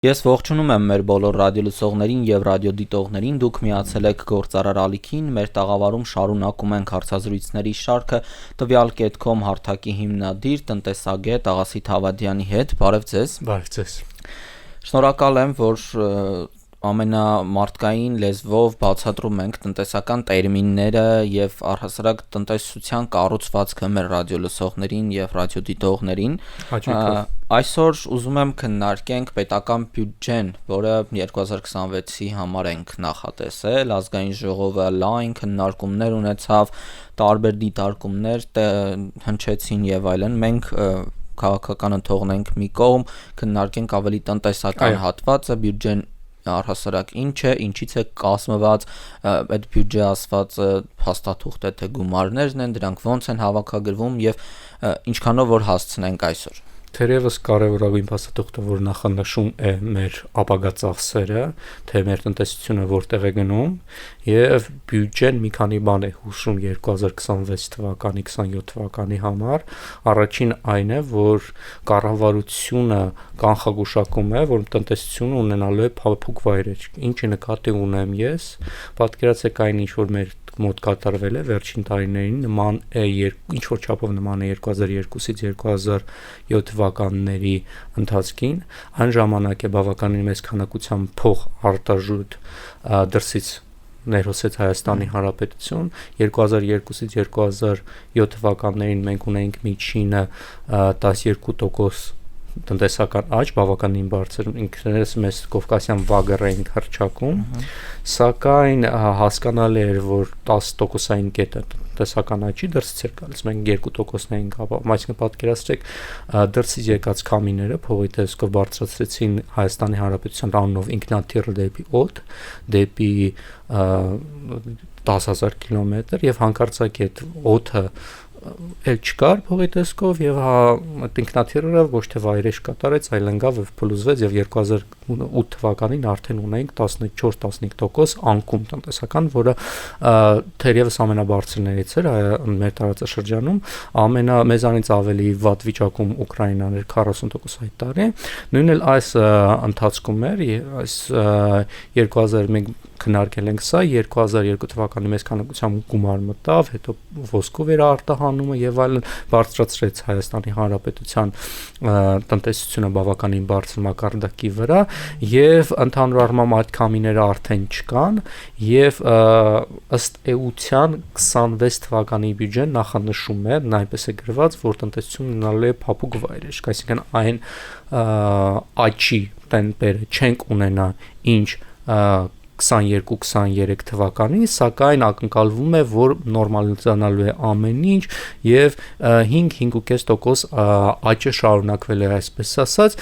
Ես ողջունում եմ մեր բոլոր ռադիոլսողներին եւ ռադիոդիտողներին, դուք միացել եք Գործարար ալիքին, մեր տաղավարում շարունակում ենք հարցազրույցների շարքը տվյալ կետկոմ հարթակի հիմնադիր տնտեսագետ Աղասիթ Հավադյանի հետ, բարև ձեզ։ Բարև ձեզ։ Շնորհակալ եմ, որ ամենամարդկային լեզվով բացատրում ենք տնտեսական տերմինները եւ առհասարակ տնտեսության կառուցվածքը մեր ռադիոլսողներին եւ ռադիոդիտողներին։ Այսօր ուզում եմ քննարկենք պետական բյուջեն, որը 2026-ի համար ենք նախատեսել, ազգային ժողովը լայն քննարկումներ ունեցավ, տարբեր դիտարկումներ հնչեցին եւ այլն։ Մենք քաղաքականը թողնենք մի կողմ, քննարկենք ավելի տնտեսական հատվածը, բյուջեն առհասարակ ինչ է, ինչից է կազմված, այդ բյուջե ասվածը փաստաթուղթ է, թե գումարներն են, դրանք ոնց են հավաքագրվում եւ ինչքանով որ հասցնենք այսօր։ Թերևս կարևորագույն փաստաթուղթը, որ նախանշում է մեր ապագա ծախսերը, թե մեր տնտեսությունը որտեղ է գնում, եւ բյուջեն մի քանի բան է հուշում 2026 թվականի, 27 թվականի համար։ Առաջին այն է, որ կառավարությունը կանխագուշակում է, որ տնտեսությունը ունենալու է փափուկ վայրեր։ Ինչի նկատի ունեմ ես, պատկերացեք այն, ինչ որ մեր մոտ կատարվել է վերջին տարիներին, նման է ինչ որ չափով նման է 2002-ից 2007 թվականների ընթացքին, այն ժամանակ է բավականին մեծ քանակությամբ փող արտարժույթ դրսից ներհոսեց Հայաստանի Հանրապետություն, 2002-ից 2007 թվականներին մենք ունեինք միջինը 12% տնտեսական աճ, բավականին բարձր, ինքներս մեզ Կովկասյան վագր էինք հռչակում, սակայն հասկանալի էր, որ 10%-ային կետը տնտեսական աճի դրսից էր գալիս, մենք 2%-ն էինք ապահովում, այսինքն պատկերացրեք դրսից եկած քամիները փողի տեսքով բարձրացրեցին Հայաստանի Հանրապետության անունով ինքնաթիռը դեպի օդ, դեպի 10,000 կիլոմետր եւ հանկարծակի այդ օդը էլ չկար փողի տեսքով եւ ինքնաթիռը ոչ թե վայրեջ կատարեց, այլ ընկավ եւ փլուզվեց եւ 2008 թվականին արդեն ունեինք 14-15% անկում տնտեսական, որը թերևս ամենաբարձրներից էր մեր տարածաշրջանում, մեզանից ավելի վատ վիճակում Ուկրաինան էր 40% այդ տարի, նույնն էլ այս ընթացքում էր, այս 2000 մենք քննարկել ենք սա 2002 թվականի մեծ քանակությամբ գումար մտավ, հետո ոսկու վերարտահանումը եւ այլն բարձրացրեց Հայաստանի Հանրապետության տնտեսությունը բավականին բարձր մակարդակի վրա եւ ընդհանուր առմամբ այդ քամիները արդեն չկան եւ ըստ էության 26 թվականի բյուջեն նախանշում է, այնպես է գրված, որ տնտեսությունը ունենալու է փափուկ վայրեջք, այսինքն այն աճի տեմպերը չենք ունենա ինչ 22-23 թվականին, սակայն ակնկալվում է, որ նորմալիզանալու է ամեն ինչ եւ 5-5.5% աճը շարունակվել է այսպես ասած,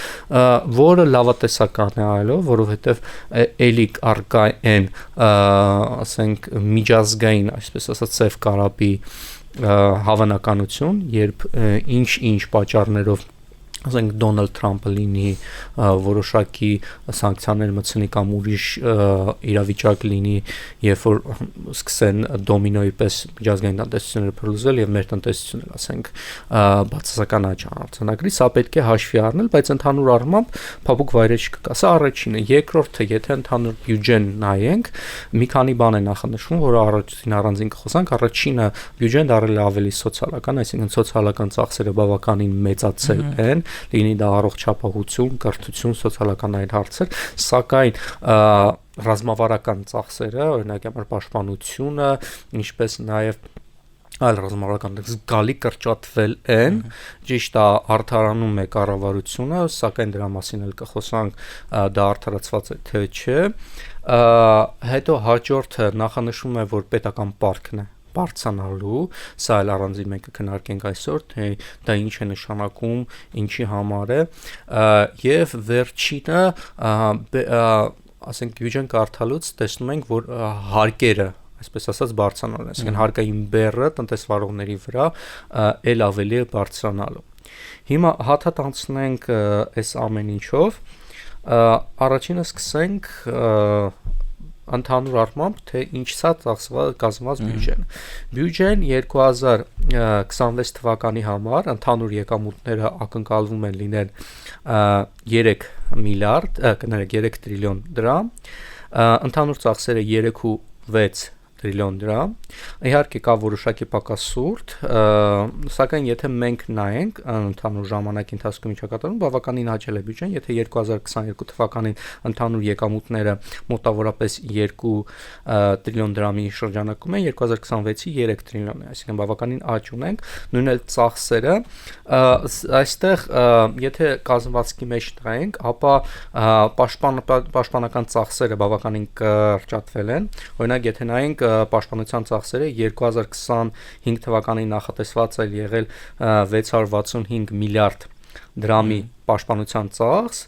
որը լավատեսական է այլով, որովհետեւ էլի արկա են, ասենք միջազգային, այսպես ասած, ծև կարապի հավանականություն, երբ ինչ պատճառներով ասենք Դոնալդ Թրամփը լինի որոշակի սանկցիաներ մտցնի կամ ուրիշ իրավիճակ լինի, երբ որ սկսեն դոմինոյի պես միջազգային տնտեսությունները փլուզվել եւ մեր տնտեսությունը, ասենք, բացասական աճ արձանագրի, սա պետք է հաշվի առնել, բայց ընդհանուր առմամբ փափուկ վայրեջք կա։ Սա առաջինը, երկրորդը, եթե ընդհանուր բյուջեն նայենք, մի քանի բան է նախանշվում, որը առանձին կխոսանք, առաջինը բյուջեն դարձել է ավելի սոցիալական, այսինքն սոցիալական ծախսերը բավականին մեծացել են, լինի դա առողջապահություն, կրթություն, սոցիալական այլ հարցեր, սակայն ռազմավարական ծախսերը, օրինակ պաշտպանությունը, ինչպես նաև այլ ռազմավարական զգալի կրճատվել են, ճիշտ է, արդարանում է կառավարությունը, սակայն դրա մասին էլ կխոսանք, դա արդարացված է թե չէ, հետո հաջորդը նախանշում է, որ պետական պարտքն է բարձրանալու, սա էլ առանձին մենք կքննարկենք այսօր, թե դա ինչ է նշանակում, ինչի համար է, եւ վերջինը, ասենք բյուջեն կարդալուց տեսնում ենք, որ հարկերը այսպես ասած բարձրանալու, այսինքն հարկային բեռը տնտեսվարողների վրա էլ ավելի է բարձրանալու։ Հիմա հաթաթ անցնենք այս ամեն ինչով, առաջինը սկսենք ընդհանուր առմամբ թե ինչից է կազմված բյուջեն։ Բյուջեն 2026 թվականի համար ընդհանուր եկամուտները ակնկալվում են լինել 3 միլիարդ, կներեք 3 տրիլիոն դրամ, ընդհանուր ծախսերը 3.6 տրիլիոն դրամ։ Իհարկե կա որոշակի պակաս սուրտ, սակայն եթե մենք նայենք ընդհանուր ժամանակի ընթացքում ինչա կատարվում, բավականին աճել է բյուջեն, եթե 2022 թվականին ընդհանուր եկամուտները մոտավորապես 2 տրիլիոն դրամի շրջանակում են, 2026-ի 3 տրիլիոն է, այսինքն բավականին աճ ունենք, նույնն էլ ծախսերը, այստեղ եթե կազմվածքի մեջ նայենք, ապա պաշտպանական ծախսերը բավականին կրճատվել են, օրինակ եթե նայենք պաշտպանության ծախսերը 2025 թվականին նախատեսված է եղել 665 միլիարդ դրամի պաշտպանության ծախս,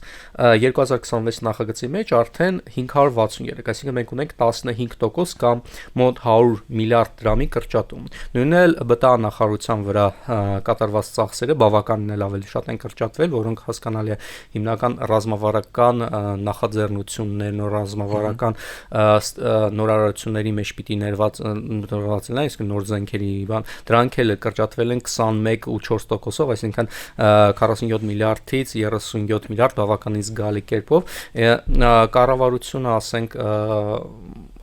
2026 նախագծի մեջ արդեն 563, այսինքն մենք ունենք 15% կամ մոտ 100 միլիարդ դրամի կրճատում։ Նույնն էլ բտանախարարության վրա կատարված ծախսերը բավականին էլ ավելի շատ են կրճատվել, որոնք հասկանալի է հիմնական ռազմավարական նախաձեռնություններն ու ռազմավարական նորարարությունների մեջ պիտի ներված լինեն, իսկ նոր զենքերի բան, դրանք էլ կրճատվել են 21.4%-ով, այսինքն 47 միլիարդից 37 միլիարդ բավականին զգալի կերպով կառավարությունը ասենք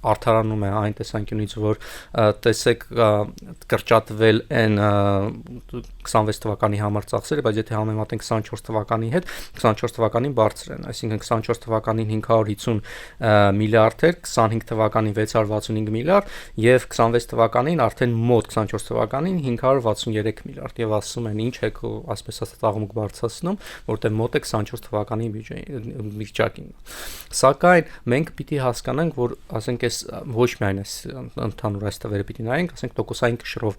արդարանում է այն տեսանկյունից, որ տեսեք կրճատվել են 26 թվականի համար ծախսերը, բայց եթե համեմատենք 24 թվականի հետ, 24 թվականին բարձր են, այսինքն 24 թվականին 550 միլիարդ էր, 25 թվականին 665 միլիարդ եւ 26 թվականին արդեն մոտ 24 թվականին 563 միլիարդ եւ ասում են ինչ եք ասպես ասած աղմուկ բարձրացնում, որտեղ մոտ է 24 թվականի վիճակին։ Սակայն մենք պիտի հասկանանք, որ ասենք ոչ միայն այս ընդհանուր այս տվերը պիտի նայենք, ասենք տոկոսային կշռով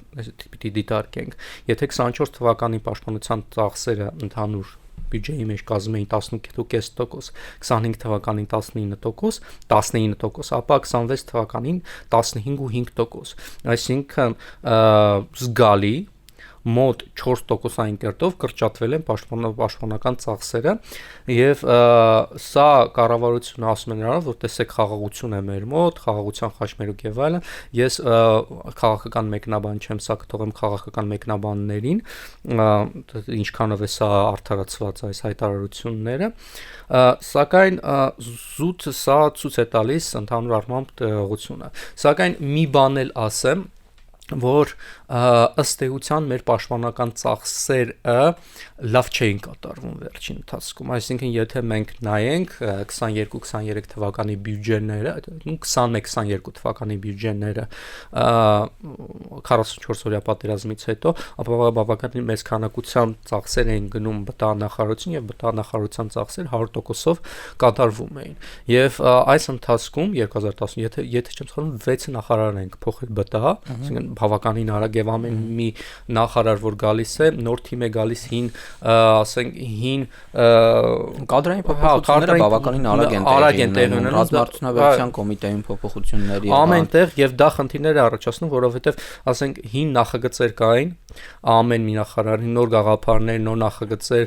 պիտի դիտարկենք։ Եթե 24 թվականի պաշտպանության ծախսերը ընդհանուր բյուջեի մեջ կազմում էին 18.5%, 25 թվականին 19%, ապա 26 թվականին 15.5%, այսինքն զգալի մոտ 4%-ային կերպով կրճատվել են պաշտպանական ծախսերը եւ սա կառավարությունը ասում է նրան, որ տեսեք խաղաղություն է մեր մոտ, խաղաղության խաչմերուկ եւ այլն, ես քաղաքական մեկնաբան չեմ, սա կթողեմ քաղաքական մեկնաբաններին, ինչքանով է սա արդարացված այս հայտարարությունները, սակայն զուտ սա ցույց է տալիս ընդհանուր առմամբ տեղողությունը, սակայն մի բան էլ ասեմ, որ ըստ էության մեր պաշտպանական ծախսերը լավ չէին կատարվում վերջին ընթացքում, այսինքն եթե մենք նայենք 22-23 թվականի բյուջեները, 21-22 թվականի բյուջեները 44 օրյա պատերազմից հետո, ապա բավականին մեծ քանակությամբ ծախսեր էին գնում բտանախարարություն եւ բտանախարարության ծախսեր 100%-ով կատարվում էին։ Եվ այս ընթացքում 2010 եթե չեմ սխալվում 6 նախարար ենք փոխել բտա, այսինքն բավականին արագ եւ ամեն մի նախարար որ գալիս է նոր թիմ է գալիս հին ասենք հին կադրային փոփոխությունները բավականին արագ են տեղի ունենում ռազմարտունաբերության կոմիտեին փոփոխությունների ամենտեղ եւ դա խնդիրներ է առաջացնում որովհետեւ ասենք հին նախագծեր կային ամեն մի նախարարի նոր գաղափարներ նոր նախագծեր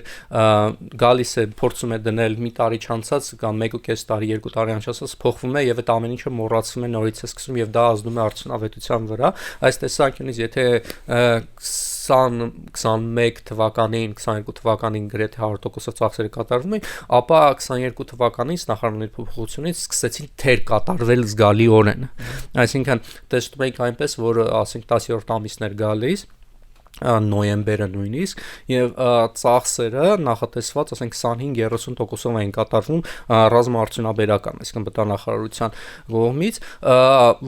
գալիս է փորձում է դնել մի տարի չանցած կամ 1.5 տարի 2 տարի անցած փոխվում է եւ այդ ամեն ինչը մոռացվում է նորից է սկսում եւ դա ազդում է արդյունավետության վրա այս տեսանկյունից եթե 2021 թվականին 22 թվականին գրեթե 100% ծախսերը կատարվում էին, ապա 22 թվականից նախարարների փոփոխությունից սկսեցին թեր կատարվել զգալիորեն։ Այսինքն տեսնում ենք այնպես, որ ասենք 10-րդ ամիսն էր գալիս նոյեմբերը նույնիսկ եւ ծախսերը նախատեսված ասենք 25-30%-ով են կատարվում ռազմաարդյունաբերական, այսինքն բտանախարարության կողմից,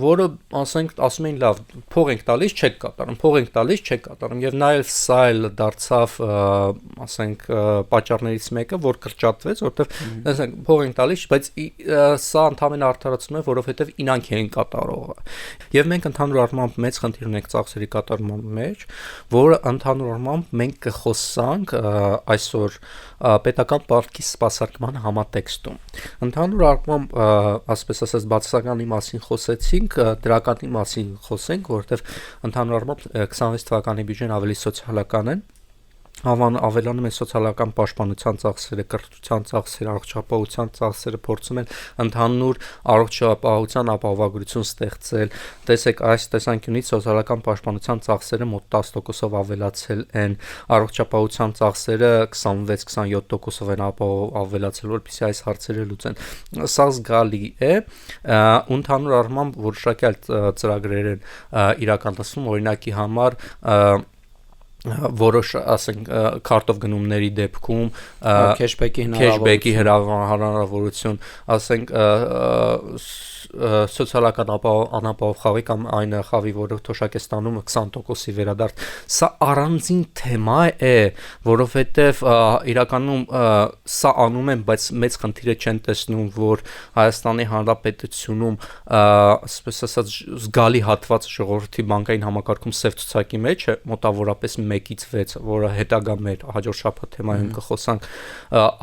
որը ասենք ասում են լավ, փող ենք տալիս, չեք կատարում, փող ենք տալիս, չեք կատարում եւ նաեւ սա էլ դարձավ ասենք պատճառներից մեկը, որ կրճատվեց, որովհետեւ ասենք փող ենք տալիս, բայց սա ընդհանրապես արդարացնում է, որովհետեւ ինանք են կատարողը։ Եվ մենք ընդհանուր առմամբ մեծ խնդիր ունենք ծախսերի կատարման մեջ, որը ընդհանուր առմամբ մենք կխոսանք այսօր պետական պարտքի սպասարկման համատեքստում։ Ընդհանուր առմամբ ասպես ասած բացասականի մասին խոսեցինք, դրականի մասին խոսենք, որովհետև ընդհանուր առմամբ 26 թվականի բյուջեն ավելի սոցիալական է ավելանում են սոցիալական պաշտպանության ծախսերը, կրթության ծախսերը, առողջապահության ծախսերը, փորձում են ընդհանուր առողջապահության ապահովագրություն ստեղծել։ Տեսեք, այս տեսանկյունից սոցիալական պաշտպանության ծախսերը մոտ 10%-ով ավելացել են, առողջապահության ծախսերը 26-27%-ով են ավելացել, որպեսզի այս հարցերը լուծեն։ Սա զգալի է, ու ընդհանուր առմամբ որոշակի այլ ծրագրեր են իրականացվում, օրինակի համար որոշ, ասենք, քարտով գնումների դեպքում քեշբեքի հնարավորություն, ասենք, սոցիալական անապահով խավի կամ այն խավի, որը թոշակ է ստանում 20%-ի վերադարձ։ Սա առանձին թեմա է, որովհետև իրականում սա անում են, բայց մեծ խնդիրը չեն տեսնում, որ Հայաստանի Հանրապետությունում, ասես ասած, զգալի հատված ժողովրդի բանկային համակարգում սև ցուցակի մեջ է, մոտավորապես 1-ից 6, որը հետագա մեր հաջորդ շաբաթ թեմայում կխոսանք,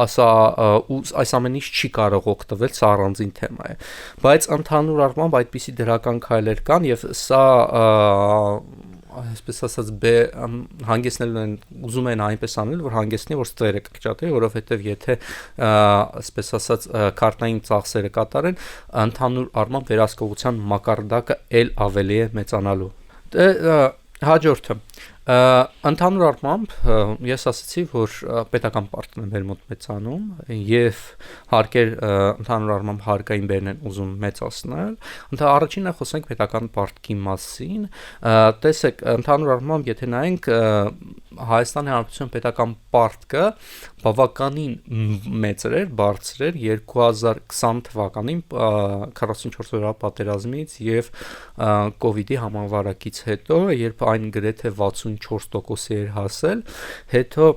այս ամենից չի կարող օգտվել, սա առանձին թեմա է։ Բայց ընդհանուր առմամբ այդպիսի դրական քայլեր կան եւ սա այսպես ասած հանգեցնել են, ուզում են այնպես անել, որ հանգեցնի, որ ստերը կճատի, որովհետեւ եթե այսպես ասած քարտային ծախսերը կատարեն, ընդհանուր առմամբ վերահսկողության մակարդակը ել ավելի է մեծանալու։ Հաջորդը ընդհանուր առմամբ ես ասացի, որ պետական պարտքն է մեր մոտ մեծանում եւ հարկեր ընդհանուր առմամբ հարկային բերն են ուզում մեծացնել։ Առաջինը խոսենք պետական պարտքի մասին։ Տեսեք, ընդհանուր առմամբ եթե նայենք Հայաստանի Հանրապետության պետական պարտքը բավականին մեծ էր, բարձր էր 2020 թվականին 44 օրյա պատերազմից եւ կոവിഡ്ի համավարակից հետո, երբ այն գրեթե 64%-ի էր հասել, հետո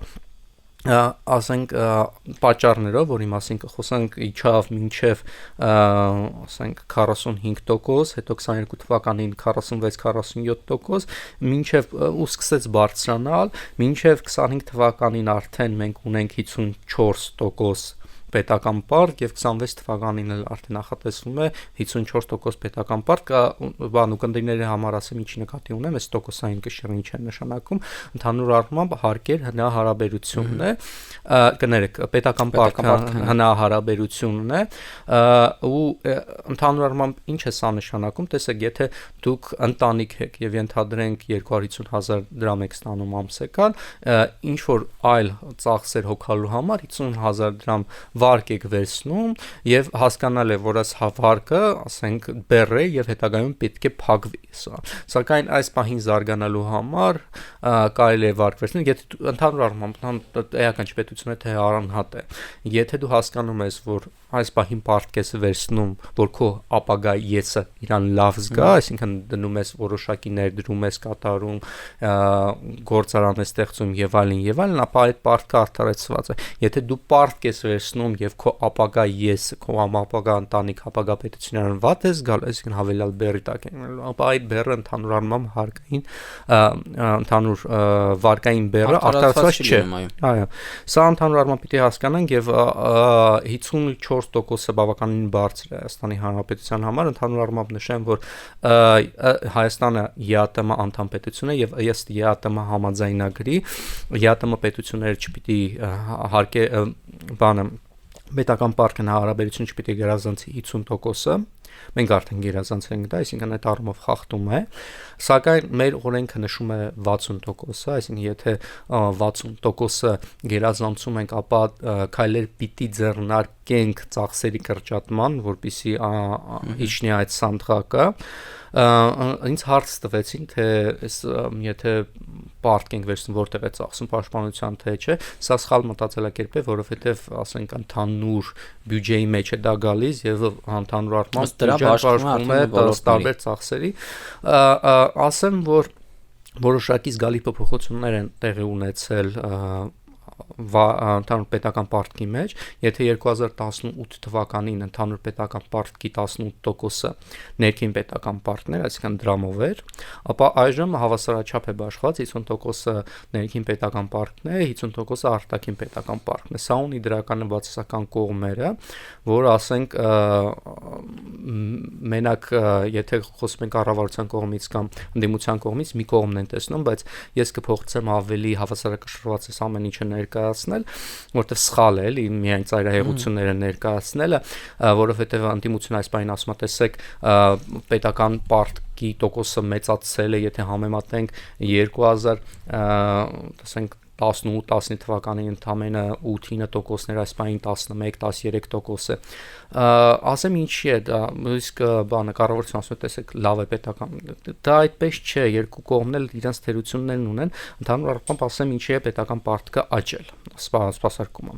ասենք պատճառներով, որի մասին կխոսանք, իջավ մինչև ասենք 45%, հետո 22 թվականին 46-47%, մինչև ու սկսեց բարձրանալ, մինչև 25 թվականին արդեն մենք ունենք 54% պետական պարկ եւ 26 թվականին էլ արդեն նախատեսվում է 54% պետական պարկ, բանուկնդիրների համար ասեմ ինչի նկատի ունեմ, այս տոկոսային կշիռն ինչ է նշանակում, ընդհանուր առմամբ հարկեր հնարաբերությունն է, կներեք, պետական պարկը հնարաբերությունն է, ու ընդհանուր առմամբ ինչ է սա նշանակում, տեսեք, եթե դուք ընտանիք եք եւ ենթադրենք 250,000 դրամ եք ստանում ամսեկան, ինչ որ այլ ծախսեր հոգալու համար 50,000 դրամ վարկ եք վերցնում եւ հասկանալ է, որ այս վարկը, ասենք, բեռ է եւ հետագայում պետք է փակվի սա։ Սակայն այս պահին զարգանալու համար կարելի է վարկ վերցնել, եթե ընդհանուր առմամբ էական չպետությունը թե առանհատ է։ Եթե դու հասկանում ես, որ այս պահին պարտք ես վերցնում, որ քո ապագա եսը իրան լավ զգա, այսինքն դնում ես որոշակի ներդրում ես կատարում, գործարան ես ստեղծում եւ այլն, ապա այդ պարտքը արդարացված է։ Եթե դու պարտք ես վերցնում եւ քո ապագա եսը, քո ապագա ընտանիք, ապագա պետությունն վատ ես գալ, այսինքն հավելյալ բեռի տակ է, ապա այդ բեռը ընդհանուր առմամբ հարկային ընդհանուր վարկային բեռը արդարացված չէ։ Այո, սա ընդհանուր առմամբ պիտի հասկանանք եւ 54%-ը բավականին բարձր է Հայաստանի Հանրապետության համար, ընդհանուր առմամբ նշեմ, որ Հայաստանը ԵԱՏՄ անդամ պետություն է եւ ըստ ԵԱՏՄ համաձայնագրի ԵԱՏՄ պետությունները չպիտի պետական պարտքն հարաբերություն չպիտի գերազանցի 50%-ը, մենք արդեն գերազանցենք դա, այսինքն այդ առումով խախտում է, սակայն մեր օրենքը նշում է 60%-ը, այսինքն եթե 60%-ը գերազանցում ենք, ապա քայլեր պիտի ձեռնարկենք ծախսերի կրճատման, որպեսզի իջնի այդ սանդղակը։ Ինձ հարց տվեցին, թե եթե պարտք ենք վերցնում, որտեղ է ծախսում պաշտպանության թե չէ, սա սխալ մտածելակերպ է, որովհետև ասենք ընդհանուր բյուջեի մեջ է դա գալիս եւ ընդհանուր առմամբ բյուջեն պաշտպանում է տարբեր ծախսերի, ասեմ, որ որոշակի զգալի փոփոխություններ են տեղի ունեցել ընդհանուր պետական պարտքի մեջ, եթե 2018 թվականին ընդհանուր պետական պարտքի 18%-ը ներքին պետական պարտքներ, այսինքն դրամով էր, ապա այժմ հավասարաչափ է բաշխված 50%-ը ներքին պետական պարտքն է, 50%-ը արտաքին պետական պարտքն է։ Սա ունի դրական բացասական կողմերը, որ ասենք մենակ եթե խոսում ենք կառավարության կողմից կամ ընդդիմության կողմից մի կողմն են տեսնում, բայց ես կփոխեմ ավելի հավասարակշռված այս ամեն ինչը ներկայացնել, որովհետև սխալ է, էլի միայն ծայրահեղությունները ներկայացնելը, որովհետև ընդդիմությունը այս բանին ասում է, տեսեք, պետական պարտքի տոկոսը մեծացել է, եթե համեմատենք 2000, ասենք 18-19 թվականին ընդամենը 8-9% այս բանին 11-13% է։ Ասեմ ինչի է դա, իսկ բանը կառավարությունը ասում է, տեսեք, լավ է պետական։ Դա այդպես չէ, երկու կողմն էլ իրենց թերություններն ունեն, ընդհանուր առմամբ ասեմ ինչի է պետական պարտքը աճել, սպասարկումը։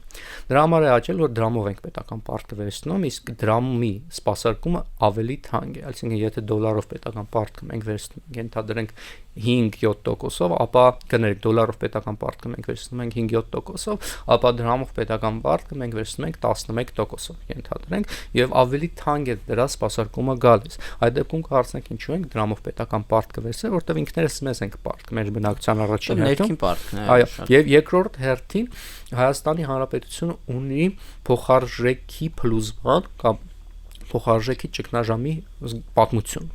Դրա համար է աճել, որ դրամով ենք պետական պարտքը վերցնում, իսկ դրամի սպասարկումը ավելի թանկ է, այսինքն եթե դոլարով պետական պարտքը մենք վերցնում ենք, ենթադրենք 5-7%-ով, ապա կներեք դոլարով պետական պարտքը մենք վերցնում ենք 5-7%-ով, ապա դրամով պետական պարտքը մենք վերցնում ենք 11%-ով, ենթադրենք, եւ ավելի թանկ է դրա սպասարկումը գալիս։ Այդ դեպքում կարծենք ինչու ենք դրամով պետական պարտքը վերցնել, որտեղ ինքներս մեզ ենք պարտք, մեր բնակության առաջին ներքին պարտքն է։ Այո, եւ երկրորդ հերթին Հայաստանի Հանրապետությունը ունի փոխարժեքի փլուզման կամ փոխարժեքի ճգնաժամի պատմություն։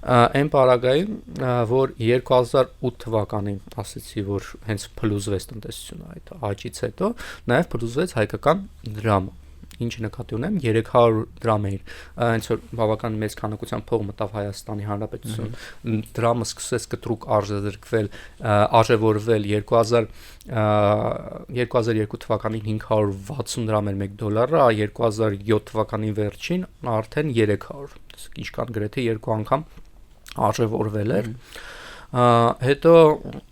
Այն պարագայում, որ 2008 թվականին ասեցի, որ հենց փլուզվեց տնտեսությունը այդ աճից հետո, նաև փլուզվեց հայկական դրամը։ Ինչ նկատի ունեմ, 300 դրամ էր, հենց որ բավական մեծ քանակությամբ փող մտավ Հայաստանի Հանրապետություն, դրամը սկսեց կտրուկ արժևորվել 2002 թվականին 560 դրամ էր 1 դոլարը, 2007 թվականի վերջին արդեն 300, ինչքան գրեթե 2 անգամ արժևորվել էր։ Հետո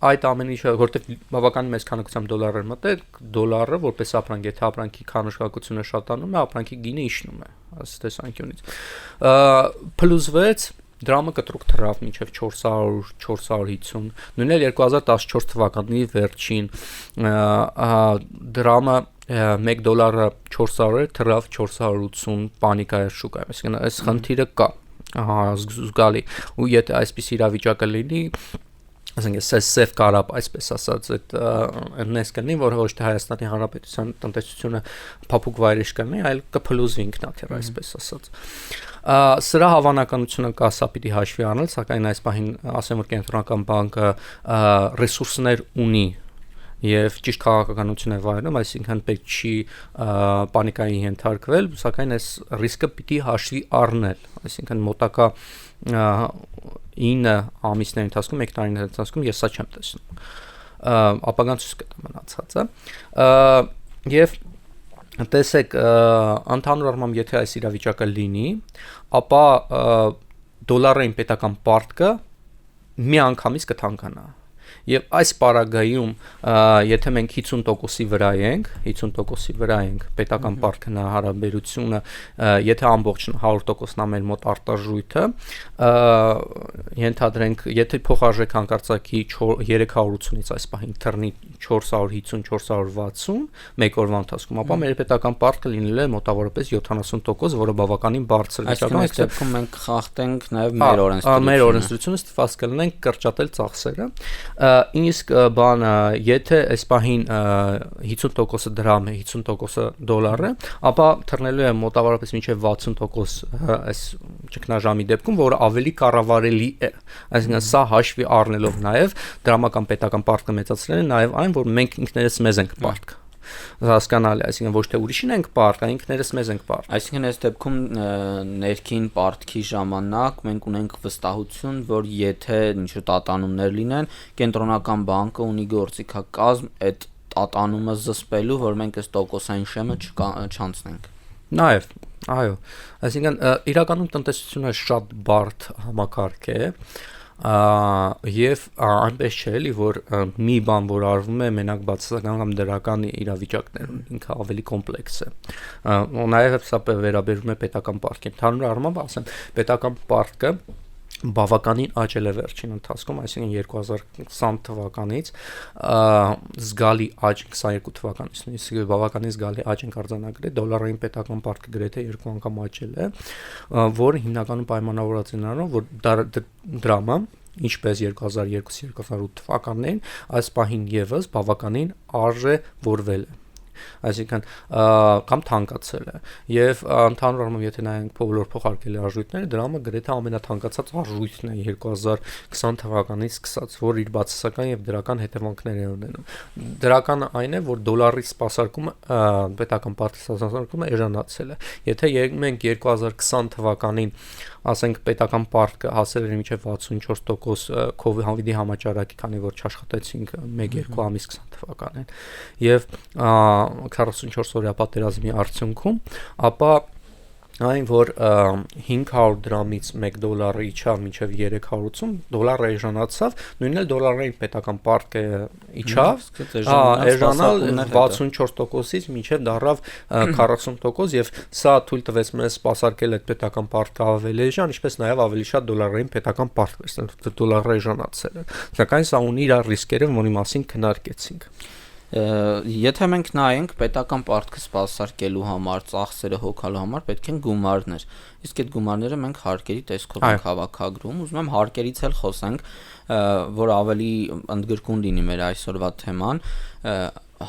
այդ ամեն ինչը, որտեղ բավական մեծ քանակությամբ դոլար էր մտել, դոլարը որպես ապրանք, եթե ապրանքի քանշկակությունը շատանում է, ապրանքի գինը իջնում է, այս տեսանկյունից։ Փլուզվեց, դրամը կտրուկ թռավ մինչև 400-450, նույնն էլ 2014 թվականի վերջին դրամը 1 դոլարը 400 էր, թռավ 480 պանիկա էր շուկայում, այսինքն այս խնդիրը կա։ Զգալի, ու եթե այսպես իրավիճակը լինի, ասենք սև կարապ, այսպես ասած, այդ նես կլինի, որ ոչ թե Հայաստանի Հանրապետության տնտեսությունը փափուկ վայրեջ կլինի, այլ կփլուզվի ինքնաթիռ, այսպես ասած։ Սրա հավանականությունը կա, սա պիտի հաշվի առնել, սակայն այս պահին ասեմ, որ Կենտրոնական բանկը ռեսուրսներ ունի եւ ճիշտ քաղաքականություն է վայելում, այսինքն պետք չի պանիկայի ենթարկվել, սակայն այս ռիսկը պիտի հաշվի առնել, այսինքն մոտակա 9 ամիսների ընթացքում, 1 տարիների ընթացքում ես սա չեմ տեսնում։ Ապագան ցույց կտա մնացածը։ Եվ տեսեք, ընդհանուր առմամբ եթե այս իրավիճակը լինի, ապա դոլարային պետական պարտքը մի անգամից կթանկանա։ Եվ այս պարագայում, եթե մենք 50%-ի վրա ենք, պետական պարտքի հարաբերությունը, եթե ամբողջն 100%-ն մեր մոտ արտարժույթը, ենթադրենք, եթե փոխարժեք հանկարծակի 380-ից այս պահին թռնի 450-460 մեկ օրվա ընթացքում, ապա մեր պետական պարտքը լինելու է մոտավորապես 70%, որը բավականին բարձր է։ Այսինքն այս դեպքում մենք խախտենք նաև մեր օրենսդրությունը։ Մեր օրենսդրությունը ստիպված կլինենք կրճատել ծախսերը։ Իսկ բանը, եթե այս պահին 50%-ը դրամ է, 50%-ը դոլար է, ապա թռնելու է մոտավորապես մինչև 60% այս ճգնաժամի դեպքում, որը ավելի կառավարելի է։ Այսինքն սա հաշվի առնելով նաև դրամական պետական պարտքը մեծացրել է նաև այն, որ մենք ինքներս մեզ ենք պարտք։ Հասկանալի, այսինքն ոչ թե ուրիշին ենք պարտք, այլ ինքներս մեզ ենք պարտք։ Այսինքն այս դեպքում ներքին պարտքի ժամանակ մենք ունենք վստահություն, որ եթե ինչ-որ տատանումներ լինեն, Կենտրոնական բանկը ունի գործիքակազմ այդ տատանումը զսպելու, որ մենք այս տոկոսային շեմը չանցնենք։ Նաև, այո, այսինքն իրականում տնտեսությունը շատ բարդ համակարգ է, եւ այնպես չէ էլի, որ մի բան որ արվում է մենակ բացասական կամ դրական իրավիճակներում, ինքը ավելի կոմպլեքս է։ Նաև սա վերաբերում է պետական պարտքին։ Ընդհանուր առմամբ ասեմ, պետական պարտքը բավականին աճել է վերջին ընթացքում, այսինքն 2020 թվականից զգալի աճ 22 թվականից նույնիսկ բավականին զգալի աճ ենք արձանագրել, դոլարային պետական պարտքը գրեթե 2 անգամ աճել է, որը հիմնականում պայմանավորված է նրանով, որ դրամը ինչպես 2002-2008 թվականներին այս պահին եւս բավականին արժևորվել է, այսինքն կամ թանկացել է եւ ընդհանուր առմամբ եթե նայենք բոլոր փոխարկելի արժույթները դրամը գրեթե ամենաթանկացած արժույթն է 2020 թվականից սկսած, որ իր բացասական եւ դրական հետևանքներ է ունենում։ Դրականը այն է, որ դոլարի սպասարկումը պետական պարտքի սպասարկումը էժանացել է։ Եթե մենք 2020 թվականին ասենք պետական պարտքը հասել էր մինչև 64% COVID-ի համաճարակի, քանի որ չաշխատեցինք 1-2 ամիս 20 թվականին եւ 44 օրյա պատերազմի արդյունքում, ապա այն որ 500 դրամից 1 դոլարը իջավ մինչև 380 դոլարը էժանացավ, նույնն էլ դոլարային պետական պարտքը իջավ, էժանալ 64%-ից մինչև դառավ 40% եւ սա թույլ տվեց մեզ սպասարկել այդ պետական պարտքը ավելի էժան, ինչպես նաեւ ավելի շատ դոլարային պետական պարտ վերցնել, դոլարը էժանացել է։ Սակայն սա ունի իր ռիսկերը, որի մասին քննարկեցինք։ Եթե մենք նայենք պետական պարտքը սպասարկելու համար, ծախսերը հոգալու համար պետք են գումարներ, իսկ այդ գումարները մենք հարկերի տեսքով ենք հավաքագրում, ուզում եմ հարկերից էլ խոսենք, որ ավելի ընդգրկուն լինի մեր այսօրվա թեման,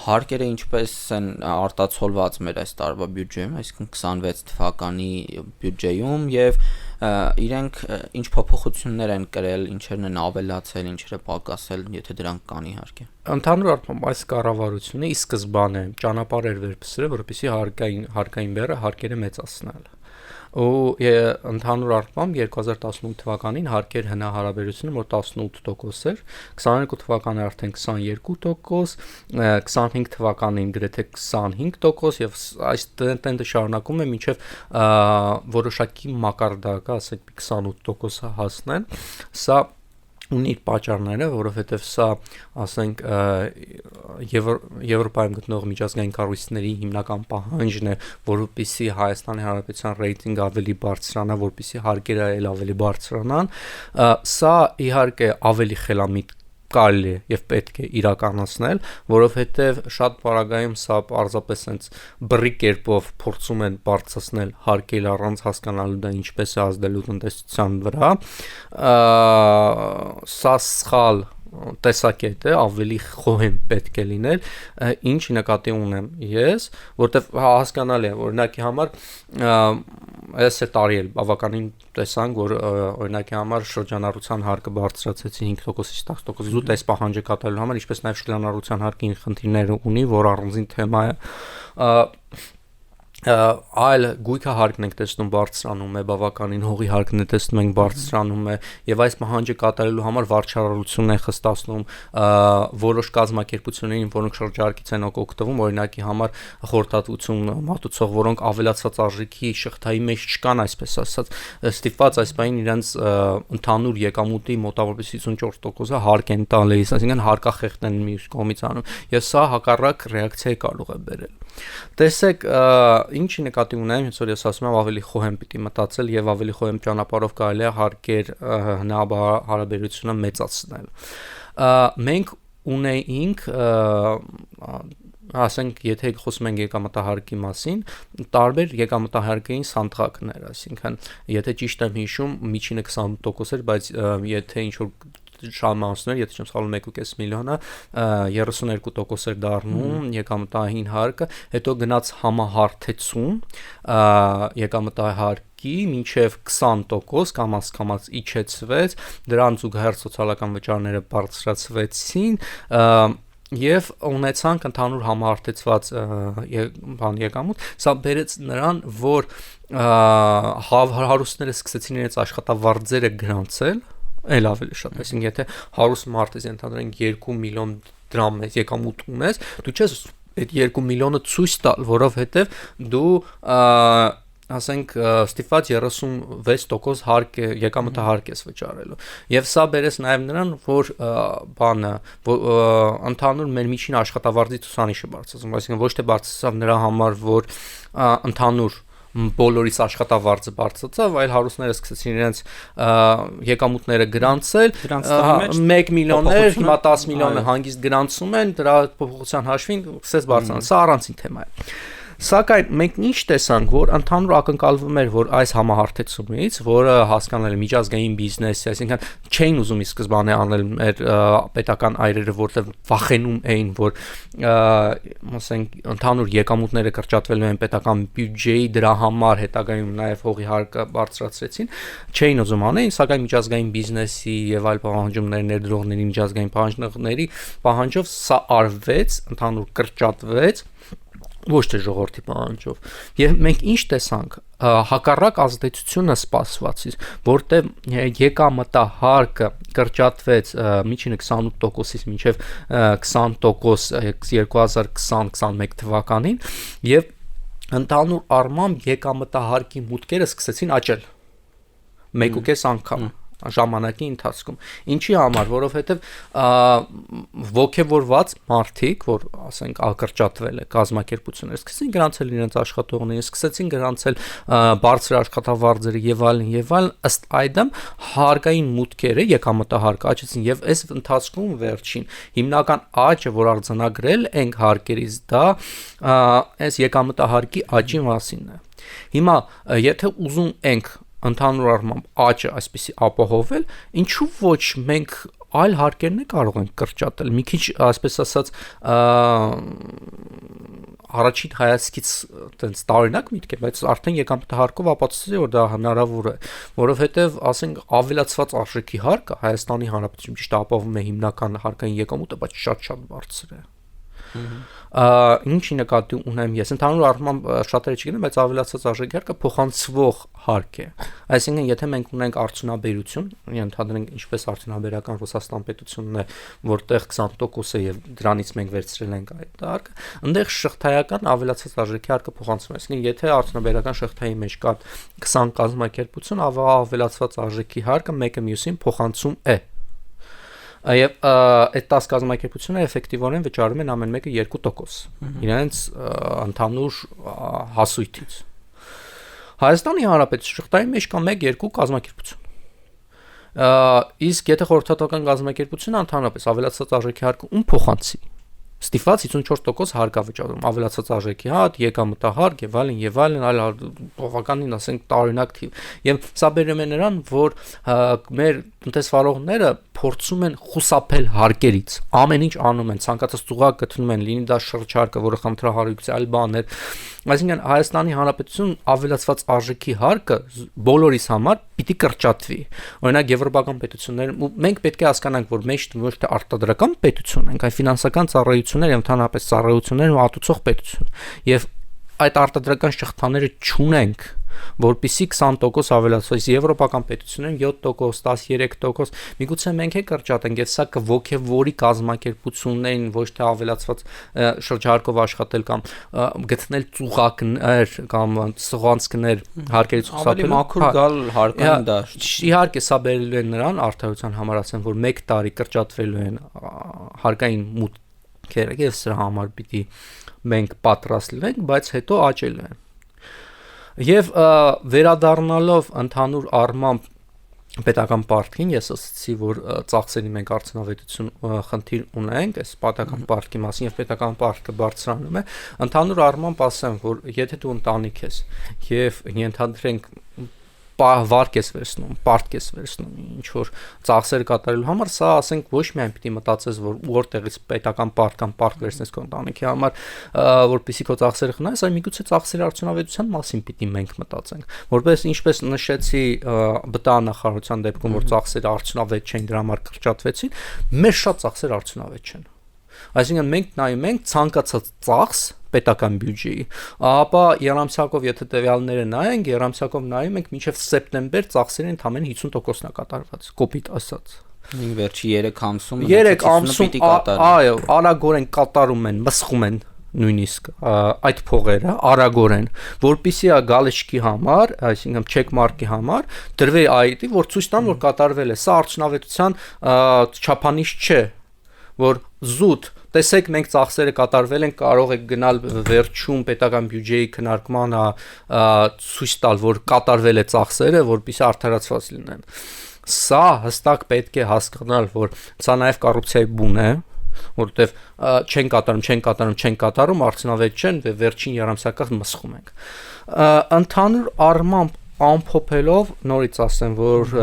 հարկերը ինչպես են արտացոլված մեր այս տարվա բյուջեում, այսինքն 26 թվականի բյուջեում եւ իրենք ինչ փոփոխություններ են կրել, ինչերն են ավելացել, ինչերը պակասել, եթե դրանք կան իհարկե։ Ընդհանուր առմամբ այս կառավարությունը ի սկզբանե ճանապարհ էր վերբերել, որպեսզի հարկային բեռը հարկերը մեծացնել։ Ու ընդհանուր առմամբ 2018 թվականին հարկեր հնարավորությունը որ 18% էր, 22 թվականը արդեն 22%, 25 թվականին գրեթե 25% եւ այս տենդը շարունակում է մինչեւ որոշակի մակարդակը, ասենք 28% հասնեն։ Սա ունի իր պատճառները, որովհետև սա, ասենք, Եվրոպայում գտնող միջազգային կառույցների հիմնական պահանջն է, որպեսզի Հայաստանի Հանրապետության ռեյտինգը ավելի բարձրանա, որպեսզի հարկերը էլ ավելի բարձրանան։ Սա իհարկե ավելի խելամիտ կարելի է եւ պետք է իրականացնել, որովհետեւ շատ պարագայում սա պարզապես այնց բռի կերպով փորձում են բարձրացնել հարկերը առանց հասկանալու դա ինչպես է ազդելու տնտեսության վրա, սա սխալ տեսակետ է, ավելի խոհեմ պետք է լինել, ինչ նկատի ունեմ ես, որտեվ հասկանալի է, օրինակի համար այս տարի էլ բավականին տեսանք, որ օրինակի համար շրջանառության հարկը բարձրացեցի 5%-ից 10%, զուտ այս պահանջը կատարելու համար, ինչպես նաև շրջանառության հարկի խնդիրները ունի, որ առանձին թեմա է, այլ գույքա հարկն ենք տեսնում բարձրանում է, բավականին հողի հարկն է տեսնում ենք բարձրանում է եւ այս պահանջը կատարելու համար վարչարարությունն է խստացնում որոշ կազմակերպություններին, որոնք շրջարկից են օգտվում, օրինակի համար խորհրդատվություն մատուցող, որոնք ավելացված արժեքի շղթայի մեջ չկան, այսպես ասած, ստիպված այս բանին իրենց ընդհանուր եկամուտի մոտավորապես 54%-ը հարկ են տալիս, այսինքն հարկախեղդն են մյուս կողմից անում եւ սա հակառակ ռեակցիա կարող է բերել։ Տեսեք, ինչի նկատի ունեմ, հենց որ ես ասում եմ ավելի խոհեմ պիտի մտածել եւ ավելի խոհեմ ճանապարհով կարելի է հարկեր հարաբերությունը մեծացնել։ Մենք ունեինք ասենք, եթե խոսում ենք եկամտահարկի մասին, տարբեր եկամտահարկային սանդղակներ, այսինքն, եթե ճիշտ եմ հիշում, միջինը 28% էր, բայց եթե ինչ-որ շահմանոցներ, եթե չեմ սխալվում 1.5 միլիոնը 32% էր դառնում եկամտահին հարկը, հետո գնաց համահարթեցում եկամտահարկի մինչև 20% կամաց իջեցվեց, դրան զուգահեռ սոցիալական վճարները բարձրացվեցին եւ ունեցանք ընդհանուր համահարթեցված եկամուտ, սա բերեց նրան, որ հարուստները սկսեցին իրենց աշխատավարձերը գրանցել էլ ավելի շատ, այսինքն եթե հարուստ մարդ ես ընդհանրենք 2 միլիոն դրամ եկամուտ ունես, դու չես այդ 2 միլիոնը ցույց տալ, որովհետեւ դու ասենք ստիպված 36% հարկ եկամտահարկ ես վճարելու եւ սա բերես նաեւ նրան որ ընդհանուր մեր միջին աշխատավարձի ցուցանիշը բարձրացում, այսինքն ոչ թե բարձրացավ նրա համար որ ընդհանուր բոլորիս աշխատավարձը բարձրացավ, այլ հարուստները սկսեցին իրենց եկամուտները գրանցել 1 միլիոններ, հիմա 10 միլիոնը հանգիստ գրանցում են, դրա փոփոխության հաշվին սկսեց բարձրանալ, սա առանցին թեմա է։ Սակայն մենք ինչ տեսանք, որ ընդհանուր ակնկալվում էր, որ այս համահարթեցումից, որը հասկանալ է միջազգային բիզնես, այսինքն չէին ուզում ի սկզբանե անել մեր պետական այրերը, որտեղ վախենում էին, որ ասենք ընդհանուր եկամուտները կրճատվելու են պետական բյուջեի, դրա համար հետագայում նաև հողի հարկը բարձրացրեցին, չէին ուզում անել, սակայն միջազգային բիզնեսի եւ այլ պահանջումների ներդրողների միջազգային պահանջների պահանջով սա արվեց, ընդհանուր կրճատվեց ոչ թե ժողովրդի պահանջով։ Եվ մենք ինչ տեսանք, հակառակ ազդեցությունը սպասվածից, որտեղ եկամտահարկը կրճատվեց միջինը 28%-ից մինչև 20% 2020-21 թվականին եւ ընդհանուր առմամբ եկամտահարկի մուտքերը սկսեցին աճել 1.5 անգամ ժամանակի ընթացքում։ Ինչի համար, որովհետև ոգևորված մարդիկ, որ ասենք ակրճատվել է կազմակերպությունները, սկսեցին գրանցել իրենց աշխատողներին, սկսեցին գրանցել բարձր աշխատավարձերը եւ այլն, ըստ այդմ հարկային մուտքերը եկամտահարկը աճեցին եւ այս ընթացքում վերջին հիմնական աճը, որ արձանագրել ենք հարկերից, դա այս եկամտահարկի աճի մասինն է։ Հիմա եթե ուզում ենք ընդհանուր առմամբ աճը այսպեսի ապահովել, ինչու ոչ մենք այլ հարկերն է կարող ենք կրճատել, մի քիչ այսպես ասած առաջին հայացքից այտենց տարօրինակ միտք է, բայց արդեն եկամտահարկով ապացուցել է, որ դա հնարավոր է, որովհետև ասենք ավելացված արժեքի հարկը Հայաստանի Հանրապետությունում ճիշտ ապահովում է հիմնական հարկային եկամուտը, բայց շատ բարձր է։ Ինչի նկատի ունեմ ես, ընդհանուր առմամբ շատերը չգիտեն, բայց ավելացած արժեքի հարկը փոխանցվող հարկ է։ Այսինքն, եթե մենք ունենք արդյունաբերություն, ընդհանրենք ինչպես արդյունաբերական Ռուսաստան պետությունն է, որտեղ 20% է եւ դրանից մենք վերցրել ենք այդ հարկը, այնտեղ շղթայական ավելացած արժեքի հարկը փոխանցվում է։ Այսինքն, եթե արդյունաբերական շղթայի մեջ կա 20 կազմակերպություն, ավելացված արժեքի հարկը մեկը մյուսին փոխանցում է։ Եվ այդ 10 կազմակերպությունը էֆեկտիվորեն վճարում են ամեն մեկը 2% իրենց ընդհանուր հասույթից։ Հայաստանի Հանրապետության շղթայի մեջ կա 1-2 կազմակերպություն։ Իսկ եթե խորհրդատվական կազմակերպությունը ընդհանրապես ավելացած արժեքի հարկը ում փոխանցի, ստիպված 54% հարկավճարում, ավելացած արժեքի հատ, եկամտահարկ եւ այլն, այլ բավականին ասենք տարօրինակ թիվ։ Եվ սա բերում է նրան, որ մեր տնտեսվարողները փորձում են խուսափել հարկերից, ամեն ինչ անում են, ցանկացած ծուղակ գտնում են, լինի դա շրջարկը, որը խնդրահարույց այլ բաներ։ Այսինքն Հայաստանի Հանրապետություն ավելացված արժեքի հարկը բոլորիս համար պիտի կրճատվի։ Օրինակ եվրոպական պետություններ, մենք պետք է հասկանանք, որ մենք ոչ թե արտադրական պետություն ենք, այլ ֆինանսական ծառայություններ եւ ընդհանրապես ծառայություններ ատուցող պետություն։ Եվ այդ արտադրական շղթաները չունենք, որպիսի 20% ավելացվի եվրոպական պետություններում 7%, 13%, միգուցե մենք կրճատենք, եւ սա կողքեվորի կազմակերպություններին ոչ թե ավելացված շրջարկով աշխատել կամ գտնել ծուղակներ կամ սղանցքներ հարկերից խուսափելու, ավելի մաքուր գալ հարկային դաշտ։ Իհարկե սա բերելու է նրան արդարության համար ասեմ, որ 1 տարի կրճատվելու են հարկային մուտքերը, եւ սրա համար պիտի մենք պատրաստ լինենք, բայց հետո աճելու են։ Եվ վերադառնալով ընդհանուր առմամբ պետական պարտքին, ես ասացի, որ ծախսերի մենք արդյունավետություն խնդիր ունենք, այս պետական պարտքի մասին եւ պետական պարտքը բարձրանում է, ընդհանուր առմամբ ասեմ, որ եթե դու ընտանիք ես եւ ենթադրենք վարկ ես վերցնում, պարտք ես վերցնում, ինչ որ ծախսեր կատարելու համար, սա ասենք ոչ միայն պիտի մտածես, որ որտեղից պետական պարտ կամ պարտ վերցնես քո ընտանիքի համար, որպեսզի քո ծախսերը խնայես, այլ միգուցե ծախսերի արդյունավետության մասին պիտի մենք մտածենք, որպես ինչպես նշեցի բտանախարարության դեպքում, որ ծախսերը արդյունավետ չեն, դրա համար կրճատվեցին, մեր շատ ծախսեր արդյունավետ չեն։ Այսինքն մենք նայում ենք ցանկացած ծախս պետական բյուջեի, ապա Երամսյակով եթե տվյալները նայենք, Երամսյակով նայում ենք մինչև սեպտեմբեր ծախսերը ընդամենը 50%-ն է կատարված, կոպիտ ասած։ Վերջի 3 ամսում 3 ամսում այո, արագորեն կատարում են, մսխում են նույնիսկ այդ փողերը արագորեն, որպեսզի գալեշկի համար, այսինքն չեք մարկի համար դրվի ID, որ ցույց տան, որ կատարվել է։ Սա արդյունավետության չափանիշ չէ, որ զուտ տեսեք մենք ծախսերը կատարվել են, կարող եք գնալ վերջում պետական բյուջեի քննարկմանը ցույց տալ, որ կատարվել է ծախսերը, որպեսզի արդարացված լինեն։ Սա հստակ պետք է հասկանալ, որ սա նաև կոռուպցիայի բուն է, որովհետև չեն կատարում, արդյունավետ չեն, վերջին երամսյակը մսխում ենք։ Ընդհանուր առմամբ ամփոփելով նորից ասեմ, որ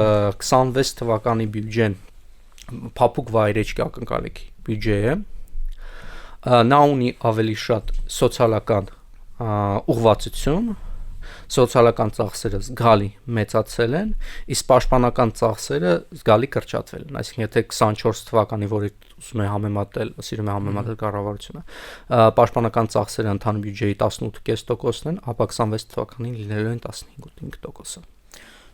26 թվականի բյուջեն փափուկ վայրեջքի ակնկալիքի բյուջե է, նա ունի ավելի շատ սոցիալական ուղղվածություն, սոցիալական ծախսերը զգալի մեծացել են, իսկ պաշտպանական ծախսերը զգալի կրճատվել են, այսինքն եթե 24 թվականի, որի ուզում եմ համեմատել կառավարությունը, պաշտպանական ծախսերը ընդհանուր բյուջեի 18.5%-ն են, ապա 26 թվականին լինելու են 15.5%-ը։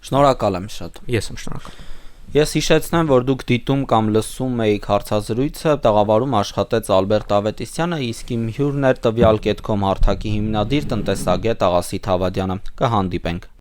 Շնորհակալ եմ շատ։ Ես եմ շնորհակալ։ Ես հիշեցնեմ, որ դուք դիտում կամ լսում եք հարցազրույցը, տաղավարում աշխատեց Ալբերտ Ավետիսյանը, իսկ իմ հյուրն էր տվյալ.com հարթակի հիմնադիր տնտեսագետ Աղասիթ Հավադյանը։ Կհանդիպենք։